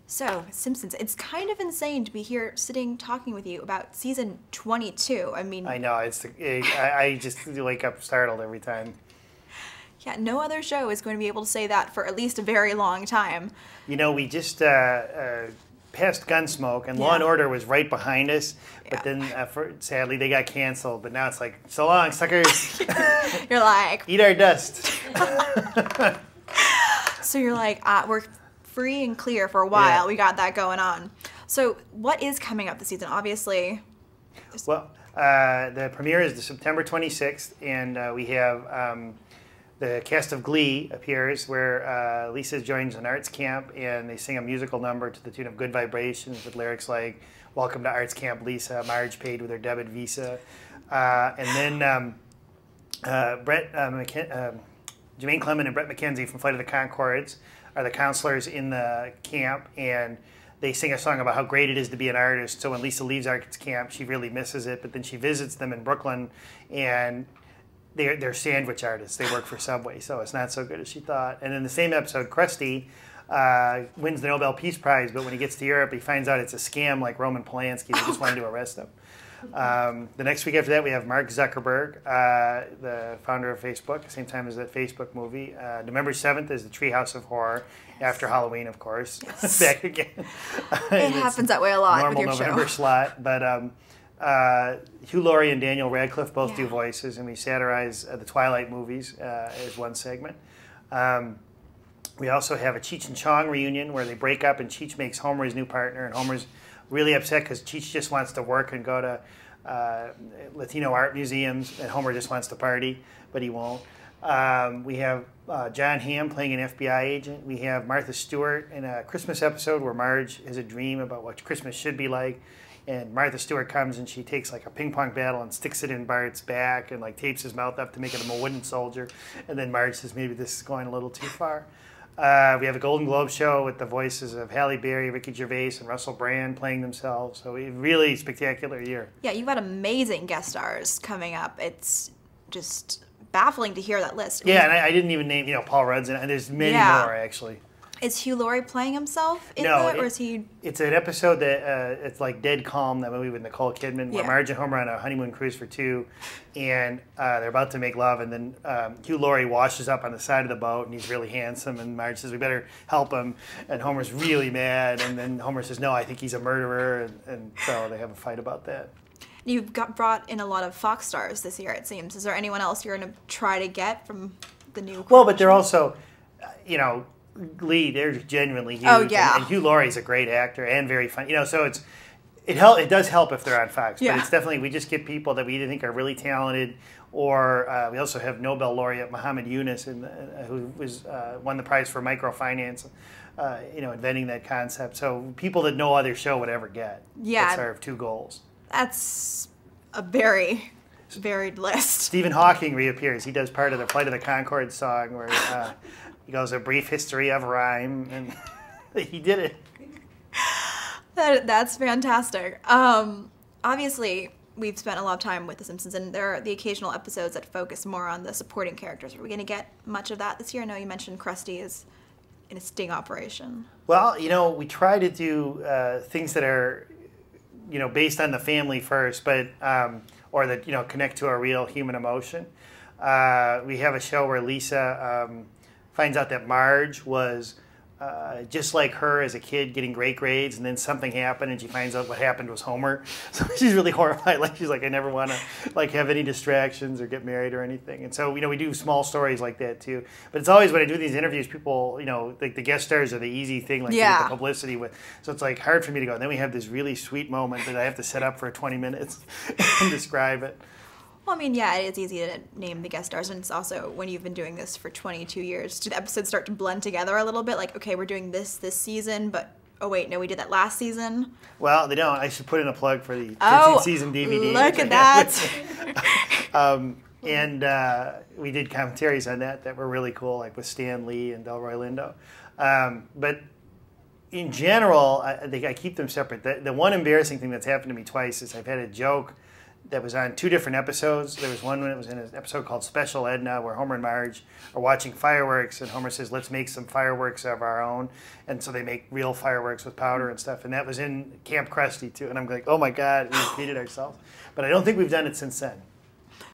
So, Simpsons, it's kind of insane to be here sitting talking with you about season 22. I mean, I know, I just wake up startled every time. yeah, no other show is going to be able to say that for at least a very long time. You know, we just passed Gunsmoke, and Law and Yeah. Order was right behind us, but Yeah. then sadly they got canceled. But now it's like, so long, suckers. You're like, Eat our dust. so you're like, we're free and clear for a while. Yeah. We got that going on. So, what is coming up this season? Obviously, Well, the premiere is September 26th, and we have the cast of Glee appears, where Lisa joins an arts camp, and they sing a musical number to the tune of Good Vibrations with lyrics like, "Welcome to Arts Camp, Lisa, Marge paid with her debit visa." And then Jermaine Clement and Brett McKenzie from Flight of the Conchords are the counselors in the camp, and they sing a song about how great it is to be an artist. So when Lisa leaves arts camp, she really misses it, but then she visits them in Brooklyn, and they're sandwich artists. They work for Subway, so it's not so good as she thought. And in the same episode, Krusty wins the Nobel Peace Prize, but when he gets to Europe, he finds out it's a scam like Roman Polanski. They just wanted to arrest him. The next week after that, we have Mark Zuckerberg, the founder of Facebook, same time as that Facebook movie. November 7th is the Treehouse of Horror, after Halloween, of course. Yes. Back again. it happens that way a lot with Normal your November show. slot. But Hugh Laurie and Daniel Radcliffe both do Yeah. voices, and we satirize the Twilight movies as one segment. We also have a Cheech and Chong reunion where they break up and Cheech makes Homer his new partner, and Homer's really upset because Cheech just wants to work and go to Latino art museums, and Homer just wants to party, but he won't. We have John Hamm playing an FBI agent. We have Martha Stewart in a Christmas episode where Marge has a dream about what Christmas should be like, and Martha Stewart comes and she takes like a ping pong battle and sticks it in Bart's back and like tapes his mouth up to make him a wooden soldier, and then Marge says maybe this is going a little too far. We have a Golden Globe show with the voices of Halle Berry, Ricky Gervais, and Russell Brand playing themselves. So a really spectacular year. Yeah, you've got amazing guest stars coming up. It's just baffling to hear that list. Yeah, and I didn't even name, Paul Rudd's in it, and there's many more, actually. Is Hugh Laurie playing himself in No, that, or is he? It's an episode that it's like Dead Calm, that movie with Nicole Kidman, where Yeah. Marge and Homer are on a honeymoon cruise for two, and they're about to make love, and then Hugh Laurie washes up on the side of the boat, and he's really handsome, and Marge says, we better help him, and Homer's really mad, and then Homer says, no, I think he's a murderer, and so they have a fight about that. You've brought in a lot of Fox stars this year, it seems. Is there anyone else you're going to try to get from the new? Well, but they're also, Glee, they're genuinely huge. Oh, yeah. And Hugh Laurie's a great actor and very funny. So it does help if they're on Fox. Yeah. But it's definitely, we just get people that we either think are really talented, or we also have Nobel laureate Muhammad Yunus, who won the prize for microfinance, inventing that concept. So people that no other show would ever get. Yeah. That's our two goals. That's a very varied list. Stephen Hawking reappears. He does part of the Flight of the Conchords song where he goes, a brief history of rhyme, and he did it. That's fantastic. Obviously, we've spent a lot of time with The Simpsons, and there are the occasional episodes that focus more on the supporting characters. Are we going to get much of that this year? I know you mentioned Krusty is in a sting operation. Well, we try to do things that are, based on the family first, but or that connect to a real human emotion. We have a show where Lisa finds out that Marge was just like her as a kid, getting great grades, and then something happened, and she finds out what happened was Homer. So she's really horrified. She's like, I never want to have any distractions or get married or anything. And so we do small stories like that too. But it's always when I do these interviews, people like the guest stars are the easy thing, like to get the publicity with. So it's like hard for me to go. And then we have this really sweet moment that I have to set up for 20 minutes and describe it. Well, I mean, yeah, it's easy to name the guest stars, and it's also, when you've been doing this for 22 years, do the episodes start to blend together a little bit? Like, okay, we're doing this season, but, oh wait, no, we did that last season? Well, they don't. I should put in a plug for the 13th season DVD. Look at that. And we did commentaries on that were really cool, like with Stan Lee and Delroy Lindo. But in general, I keep them separate. The one embarrassing thing that's happened to me twice is I've had a joke that was on 2 different episodes. There was one when it was in an episode called Special Edna, where Homer and Marge are watching fireworks, and Homer says, let's make some fireworks of our own. And so they make real fireworks with powder and stuff. And that was in Camp Krusty, too. And I'm like, oh, my God, we repeated ourselves. But I don't think we've done it since then.